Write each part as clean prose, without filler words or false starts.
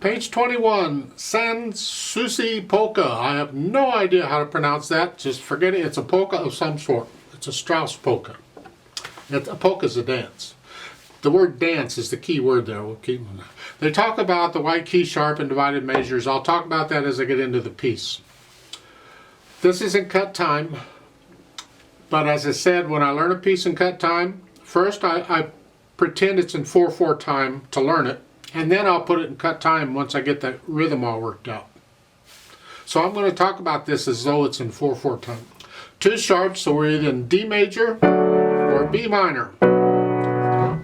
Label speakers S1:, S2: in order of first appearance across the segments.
S1: Page 21, Sans Souci Polka. I have no idea how to pronounce that. Just forget it. It's a polka of some sort. It's a Strauss polka. A polka is a dance. The word dance is the key word there. They talk about the white key sharp and divided measures. I'll talk about that as I get into the piece. This isn't cut time, but as I said, when I learn a piece in cut time, first I pretend it's in 4/4 time to learn it, and then I'll put it in cut time once I get that rhythm all worked out. So I'm going to talk about this as though it's in 4/4 time. Two sharps, so we're either in D major or B minor.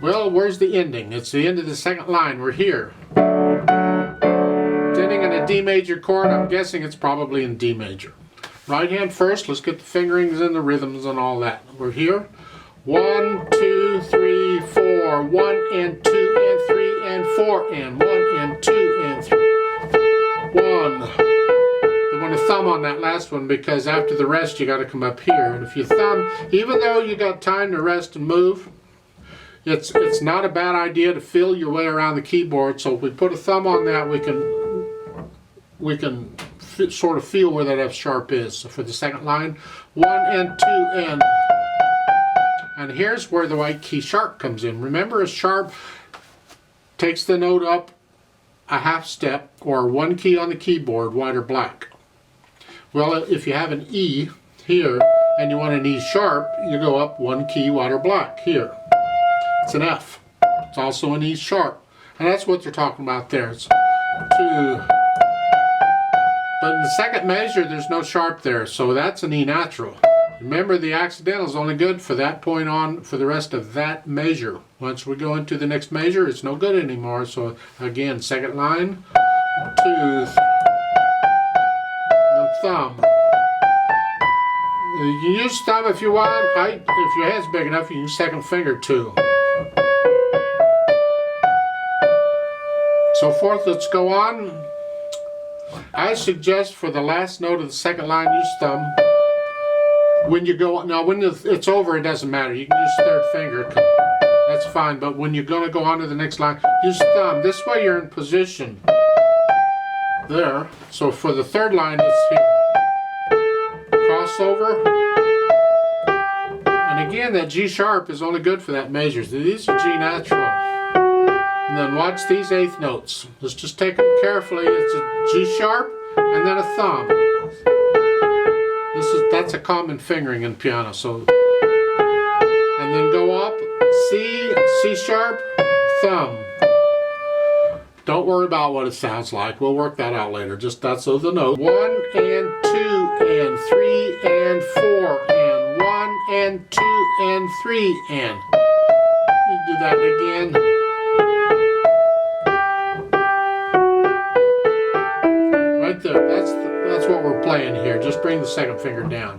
S1: Well, where's the ending? It's the end of the second line. We're here. It's ending in a D major chord. I'm guessing it's probably in D major. Right hand first. Let's get the fingerings and the rhythms and all that. We're here. 1, 2, 3, 4. 1 and 2 and 3 and 4 and 1 and 2 and 3. 1. You want to thumb on that last one because after the rest you got to come up here. And if you thumb, even though you got time to rest and move, it's not a bad idea to feel your way around the keyboard. So if we put a thumb on that, we can sort of feel where that F sharp is. So for the second line, 1 and 2 and here's where the white key sharp comes in. Remember, a sharp takes the note up a half step or one key on the keyboard, white or black. Well, if you have an E here and you want an E sharp, you go up one key, white or black here. It's an F. It's also an E sharp. And that's what they're talking about there. It's 2. But in the second measure, there's no sharp there, so that's an E natural. Remember, the accidental is only good for that point on for the rest of that measure. Once we go into the next measure, it's no good anymore. So again, second line, 2, the thumb. You can use thumb if you want. If your head's big enough, you can use second finger too. So forth, let's go on. I suggest for the last note of the second line, use thumb. When you go, now when it's over, it doesn't matter. You can use third finger. That's fine. But when you're going to go on to the next line, use thumb. This way you're in position. There. So for the third line, it's here. Crossover. And again, that G sharp is only good for that measure. So these are G natural. And then watch these eighth notes. Let's just take them carefully. It's a G sharp and then a thumb. That's a common fingering in piano. So, and then go up, C, C sharp, thumb. Don't worry about what it sounds like. We'll work that out later. Just that's the note. 1 and 2 and 3 and 4 and 1 and 2 and 3 and. You do that again. Right there. That's what we're playing here. Just bring the second finger down.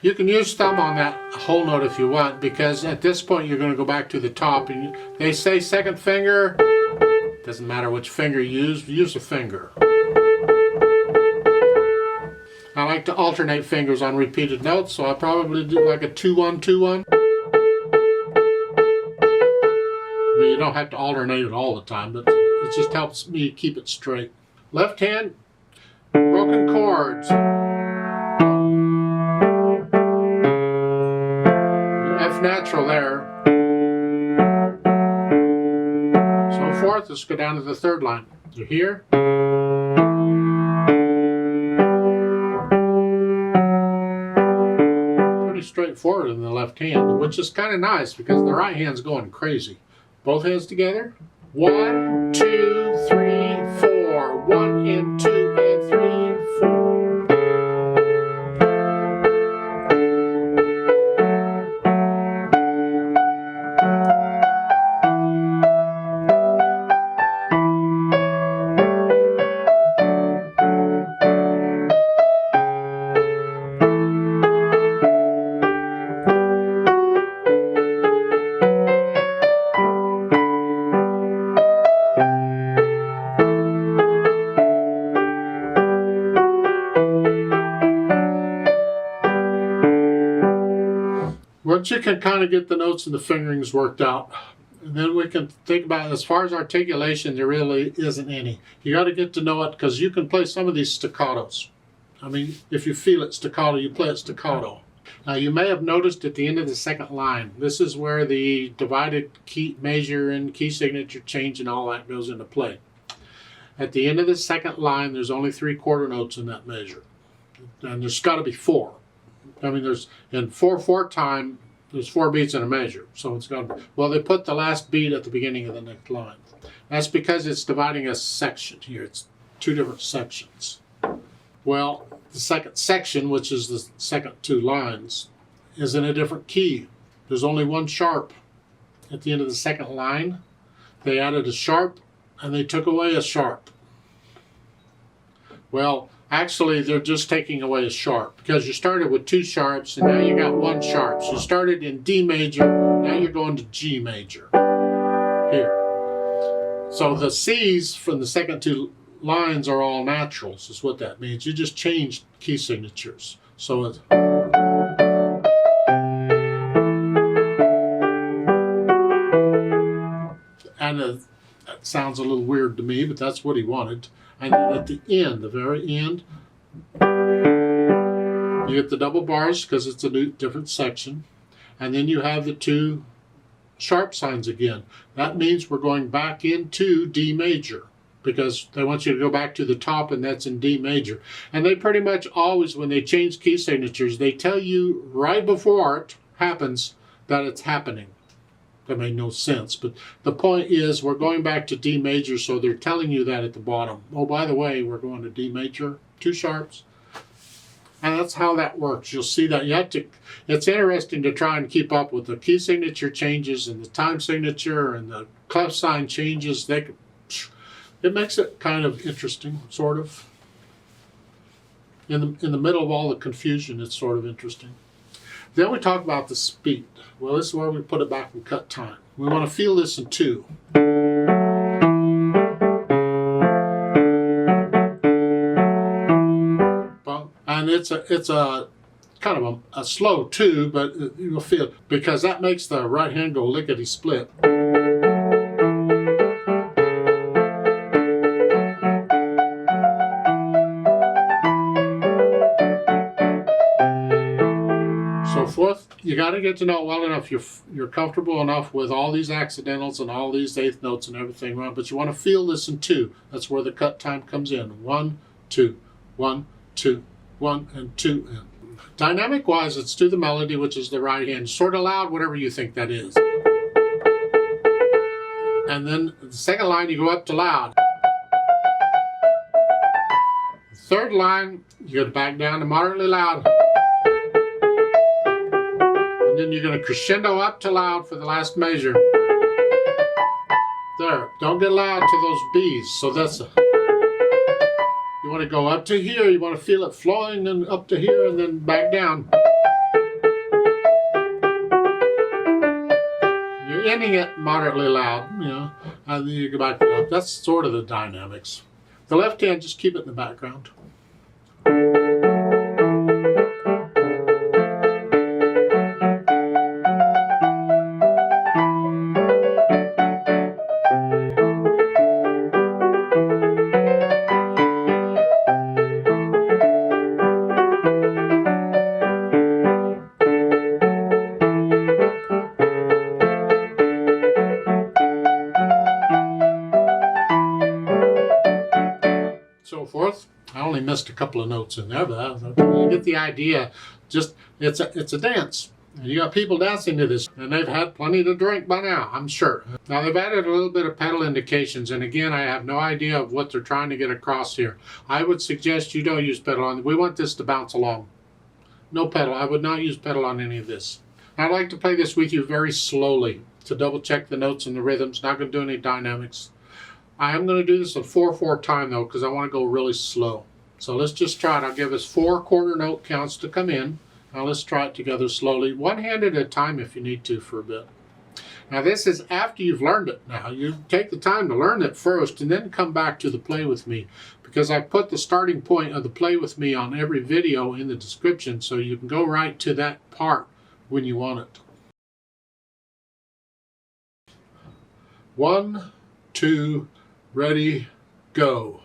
S1: You can use thumb on that whole note if you want, because at this point you're going to go back to the top, and they say second finger. Doesn't matter which finger you use a finger. I like to alternate fingers on repeated notes, so I'll probably do like a 2-1, 2-1. I mean, you don't have to alternate it all the time, but it just helps me keep it straight. Left hand, broken chords. F natural there. So forth, let's go down to the third line. You're here. Pretty straightforward in the left hand, which is kind of nice because the right hand's going crazy. Both hands together. 1, 2, 3, 4. 1 and 2 and 3 and 4. Once you can kind of get the notes and the fingerings worked out, And then we can think about, as far as articulation, there really isn't any. You got to get to know it, because you can play some of these staccatos. I mean, if you feel it staccato, you play it staccato. Now, you may have noticed at the end of the second line, this is where the divided key measure and key signature change and all that goes into play. At the end of the second line, there's only 3 quarter notes in that measure. And there's got to be 4. I mean, there's in 4/4 time, there's 4 beats in a measure. So it's got to be, well, they put the last beat at the beginning of the next line. That's because it's dividing a section here. It's 2 different sections. Well, the second section, which is the second 2 lines, is in a different key. There's only 1 sharp at the end of the second line. They added a sharp and they took away a sharp. Well, actually, they're just taking away a sharp, because you started with 2 sharps and now you got 1 sharp. So you started in D major, now you're going to G major here. So the C's from the second 2 lines are all naturals, is what that means. You just changed key signatures. So it's, and that sounds a little weird to me, but that's what he wanted. And then at the end, the very end, you get the double bars because it's a different section. And then you have the 2 sharp signs again. That means we're going back into D major, because they want you to go back to the top, and that's in D major. And they pretty much always, when they change key signatures, they tell you right before it happens that it's happening. That made no sense, but the point is we're going back to D major, so they're telling you that at the bottom. Oh, by the way, we're going to D major, 2 sharps. And that's how that works. You'll see that you have to, it's interesting to try and keep up with the key signature changes and the time signature and the clef sign changes. It makes it kind of interesting, sort of. In the middle of all the confusion, it's sort of interesting. Then we talk about the speed. Well, this is where we put it back in cut time. We want to feel this in 2. And it's a kind of a slow 2, but you'll feel, because that makes the right hand go lickety split. Fourth, you got to get to know it well enough. You're comfortable enough with all these accidentals and all these 8th notes and everything, right? But you want to feel this in 2. That's where the cut time comes in. 1, 2, 1, 2, 1, and 2. And dynamic-wise, it's to the melody, which is the right hand. Sort of loud, whatever you think that is. And then the second line, you go up to loud. The third line, you go back down to moderately loud. And then you're going to crescendo up to loud for the last measure. There, don't get loud to those B's. So that's you want to go up to here, you want to feel it flowing, and up to here, and then back down. You're ending it moderately loud, you know, and then you go back up. That's sort of the dynamics. The left hand, just keep it in the background. Forth. I only missed a couple of notes in there, but you get the idea. Just it's a dance. And you got people dancing to this, and they've had plenty to drink by now, I'm sure. Now they've added a little bit of pedal indications, and again, I have no idea of what they're trying to get across here. I would suggest you don't use pedal on. We want this to bounce along. No pedal. I would not use pedal on any of this. I'd like to play this with you very slowly to double check the notes and the rhythms. Not going to do any dynamics. I am going to do this in 4/4 time though, because I want to go really slow. So let's just try it. I'll give us 4 quarter note counts to come in. Now let's try it together slowly, one hand at a time if you need to for a bit. Now this is after you've learned it. Now you take the time to learn it first and then come back to the play with me, because I put the starting point of the play with me on every video in the description, so you can go right to that part when you want it. 1, 2, ready, go.